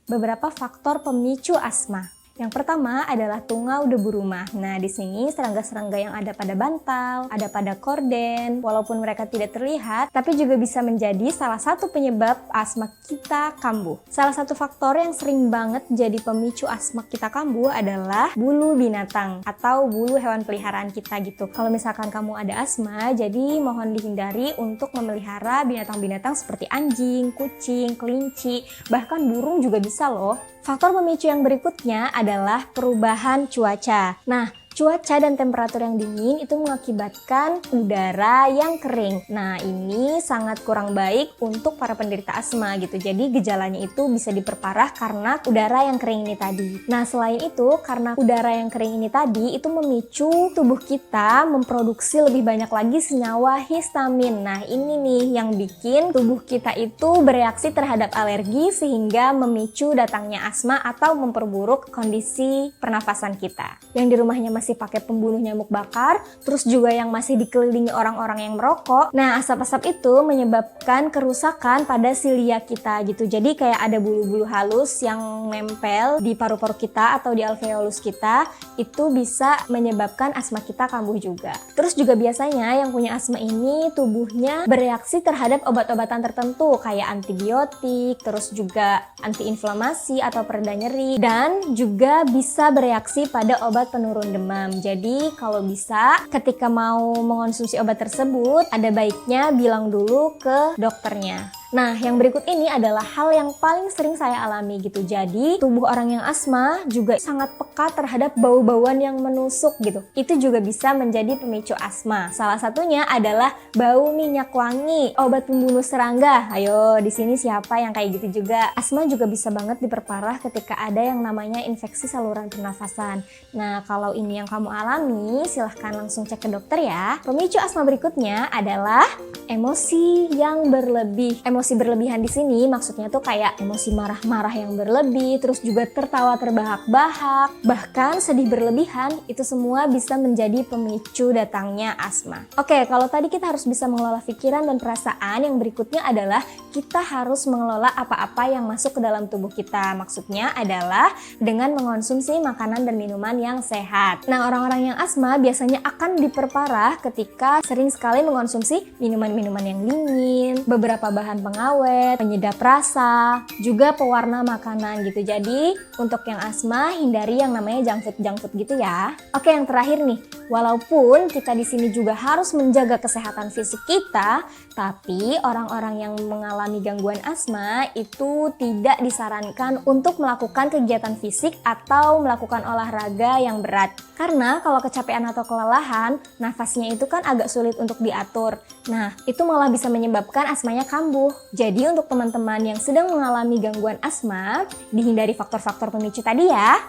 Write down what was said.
beberapa faktor pemicu asma. Yang pertama adalah tungau debu rumah. Nah, di sini serangga-serangga yang ada pada bantal, ada pada korden, walaupun mereka tidak terlihat, tapi juga bisa menjadi salah satu penyebab asma kita kambuh. Salah satu faktor yang sering banget jadi pemicu asma kita kambuh adalah bulu binatang atau bulu hewan peliharaan kita gitu. Kalau misalkan kamu ada asma, jadi mohon dihindari untuk memelihara binatang-binatang seperti anjing, kucing, kelinci, bahkan burung juga bisa loh. Faktor pemicu yang berikutnya adalah perubahan cuaca. Nah, cuaca dan temperatur yang dingin itu mengakibatkan udara yang kering. Nah, ini sangat kurang baik untuk para penderita asma gitu. Jadi gejalanya itu bisa diperparah karena udara yang kering ini tadi. Nah, selain itu, karena udara yang kering ini tadi itu memicu tubuh kita memproduksi lebih banyak lagi senyawa histamin. Nah, ini nih yang bikin tubuh kita itu bereaksi terhadap alergi sehingga memicu datangnya asma atau memperburuk kondisi pernafasan kita. Yang di rumahnya masih pakai pembunuh nyamuk bakar, terus juga yang masih dikelilingi orang-orang yang merokok. Nah, asap-asap itu menyebabkan kerusakan pada silia kita gitu. Jadi kayak ada bulu-bulu halus yang nempel di paru-paru kita atau di alveolus kita, itu bisa menyebabkan asma kita kambuh juga. Terus juga biasanya yang punya asma ini tubuhnya bereaksi terhadap obat-obatan tertentu kayak antibiotik, terus juga antiinflamasi atau pereda nyeri, dan juga bisa bereaksi pada obat penurun demam. Jadi kalau bisa ketika mau mengonsumsi obat tersebut ada baiknya bilang dulu ke dokternya. Nah, yang berikut ini adalah hal yang paling sering saya alami gitu. Jadi, tubuh orang yang asma juga sangat peka terhadap bau-bauan yang menusuk gitu. Itu juga bisa menjadi pemicu asma. Salah satunya adalah bau minyak wangi, obat pembunuh serangga. Ayo, di sini siapa yang kayak gitu juga? Asma juga bisa banget diperparah ketika ada yang namanya infeksi saluran pernafasan. Nah, kalau ini yang kamu alami, silahkan langsung cek ke dokter ya. Pemicu asma berikutnya adalah emosi yang berlebih. Emosi berlebihan di sini maksudnya tuh kayak emosi marah-marah yang berlebih, terus juga tertawa terbahak-bahak, bahkan sedih berlebihan, itu semua bisa menjadi pemicu datangnya asma. Oke, kalau tadi kita harus bisa mengelola pikiran dan perasaan, yang berikutnya adalah kita harus mengelola apa-apa yang masuk ke dalam tubuh kita. Maksudnya adalah dengan mengonsumsi makanan dan minuman yang sehat. Nah, orang-orang yang asma biasanya akan diperparah ketika sering sekali mengonsumsi minuman-minuman yang dingin, beberapa bahan pengawet, penyedap rasa, juga pewarna makanan gitu. Jadi untuk yang asma hindari yang namanya junk food gitu ya. Oke, yang terakhir nih, walaupun kita di sini juga harus menjaga kesehatan fisik kita, tapi orang-orang yang mengalami gangguan asma itu tidak disarankan untuk melakukan kegiatan fisik atau melakukan olahraga yang berat. Karena kalau kecapean atau kelelahan, nafasnya itu kan agak sulit untuk diatur. Nah, itu malah bisa menyebabkan asmanya kambuh. Jadi untuk teman-teman yang sedang mengalami gangguan asma, dihindari faktor-faktor pemicu tadi ya.